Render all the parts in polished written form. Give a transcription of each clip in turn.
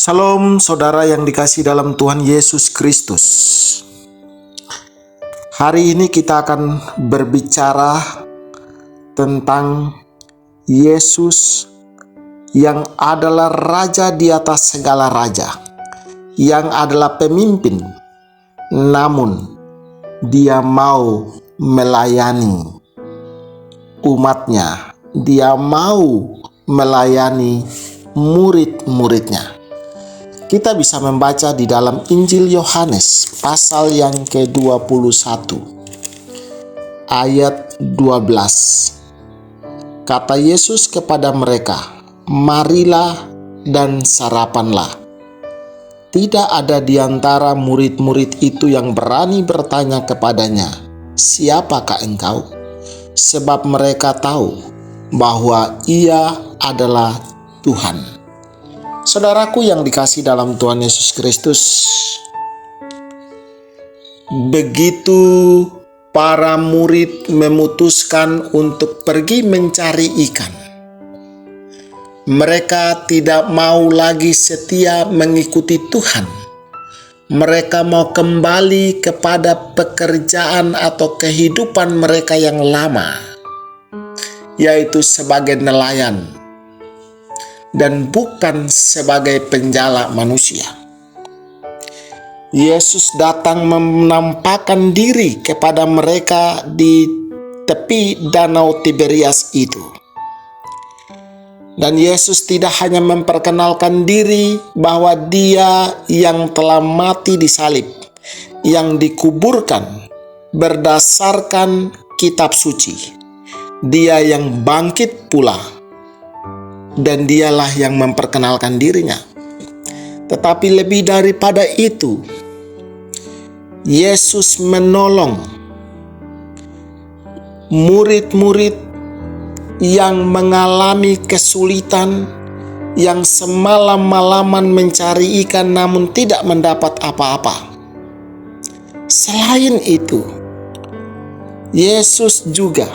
Shalom saudara yang dikasihi dalam Tuhan Yesus Kristus. Hari ini kita akan berbicara tentang Yesus yang adalah Raja di atas segala raja, yang adalah pemimpin, namun Dia mau melayani umatnya, Dia mau melayani murid-muridnya. Kita bisa membaca di dalam Injil Yohanes pasal yang ke-21 ayat 12. Kata Yesus kepada mereka, "Marilah dan sarapanlah." Tidak ada di antara murid-murid itu yang berani bertanya kepadanya, "Siapakah engkau?" Sebab mereka tahu bahwa Ia adalah Tuhan. Saudaraku yang dikasihi dalam Tuhan Yesus Kristus, begitu para murid memutuskan untuk pergi mencari ikan, mereka tidak mau lagi setia mengikuti Tuhan. Mereka mau kembali kepada pekerjaan atau kehidupan mereka yang lama, yaitu sebagai nelayan dan bukan sebagai penjala manusia. Yesus datang menampakkan diri kepada mereka di tepi danau Tiberias itu. Dan Yesus tidak hanya memperkenalkan diri bahwa Dia yang telah mati di salib, yang dikuburkan berdasarkan kitab suci. Dia yang bangkit pula, dan Dialah yang memperkenalkan dirinya. Tetapi lebih daripada itu, Yesus menolong murid-murid yang mengalami kesulitan, yang semalam-malaman mencari ikan namun tidak mendapat apa-apa. Selain itu, Yesus juga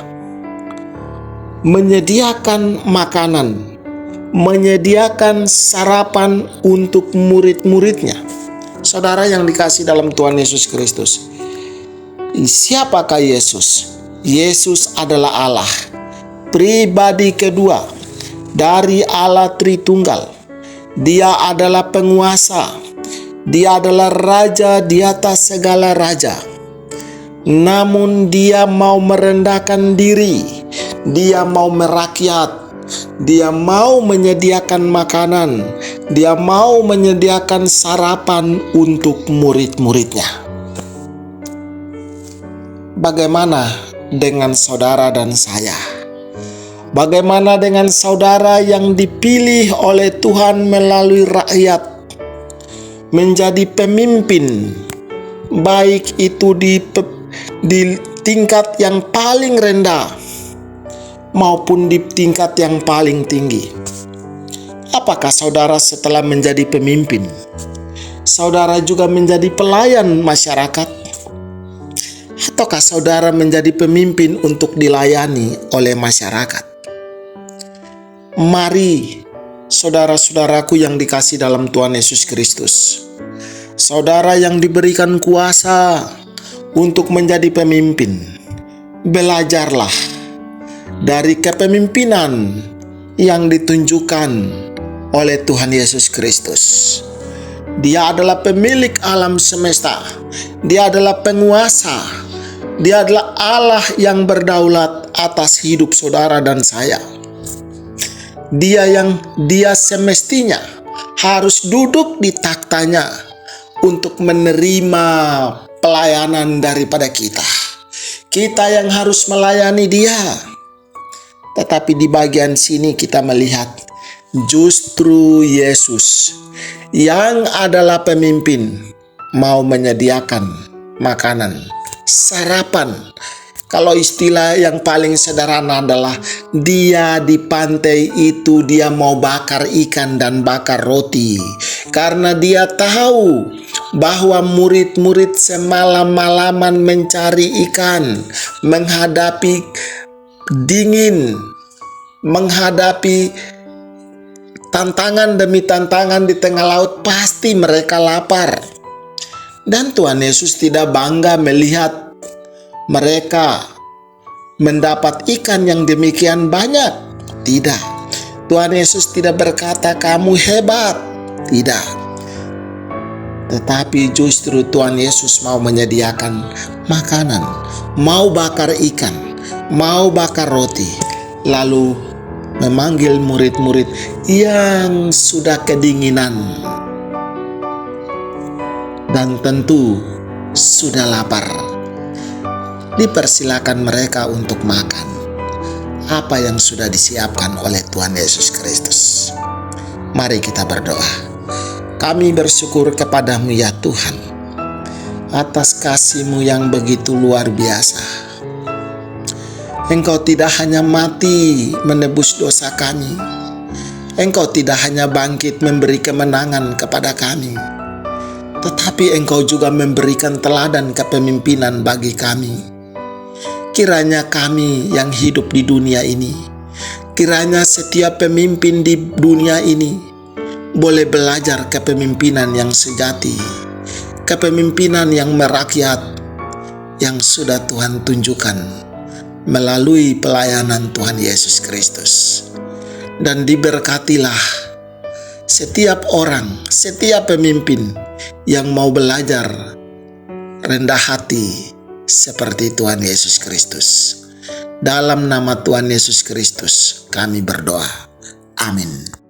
menyediakan makanan, menyediakan sarapan untuk murid-muridnya. Saudara yang dikasihi dalam Tuhan Yesus Kristus, siapakah Yesus? Yesus adalah Allah, pribadi kedua dari Allah Tritunggal. Dia adalah penguasa, Dia adalah Raja di atas segala raja. Namun Dia mau merendahkan diri, Dia mau merakyat, Dia mau menyediakan makanan, Dia mau menyediakan sarapan untuk murid-muridnya. Bagaimana dengan saudara dan saya? Bagaimana dengan saudara yang dipilih oleh Tuhan melalui rakyat menjadi pemimpin, baik itu di tingkat yang paling rendah maupun di tingkat yang paling tinggi? Apakah saudara setelah menjadi pemimpin, saudara juga menjadi pelayan masyarakat? Ataukah saudara menjadi pemimpin untuk dilayani oleh masyarakat? Mari, saudara-saudaraku yang dikasihi dalam Tuhan Yesus Kristus, saudara yang diberikan kuasa untuk menjadi pemimpin, belajarlah dari kepemimpinan yang ditunjukkan oleh Tuhan Yesus Kristus. Dia adalah pemilik alam semesta, Dia adalah penguasa, Dia adalah Allah yang berdaulat atas hidup saudara dan saya. Dia semestinya harus duduk di taktanya untuk menerima pelayanan daripada kita. Kita yang harus melayani Dia. Tetapi di bagian sini kita melihat justru Yesus yang adalah pemimpin mau menyediakan makanan, sarapan. Kalau istilah yang paling sederhana adalah Dia di pantai itu Dia mau bakar ikan dan bakar roti. Karena Dia tahu bahwa murid-murid semalam-malaman mencari ikan, menghadapi dingin, menghadapi Tantangan demi tantangan di tengah laut pasti mereka lapar. Dan Tuhan Yesus tidak bangga melihat mereka mendapat ikan yang demikian banyak. Tidak. Tuhan Yesus tidak berkata kamu hebat. Tidak. Tetapi justru Tuhan Yesus mau menyediakan makanan, mau bakar ikan, mau bakar roti, lalu memanggil murid-murid yang sudah kedinginan dan tentu sudah lapar. Dipersilakan mereka untuk makan apa yang sudah disiapkan oleh Tuhan Yesus Kristus. Mari kita berdoa. Kami bersyukur kepadamu ya Tuhan, atas kasih-Mu yang begitu luar biasa. Engkau tidak hanya mati menebus dosa kami, Engkau tidak hanya bangkit memberi kemenangan kepada kami, tetapi Engkau juga memberikan teladan kepemimpinan bagi kami. Kiranya kami yang hidup di dunia ini, kiranya setiap pemimpin di dunia ini boleh belajar kepemimpinan yang sejati, kepemimpinan yang merakyat, yang sudah Tuhan tunjukkan melalui pelayanan Tuhan Yesus Kristus. Dan diberkatilah setiap orang, setiap pemimpin yang mau belajar rendah hati seperti Tuhan Yesus Kristus. Dalam nama Tuhan Yesus Kristus kami berdoa. Amin.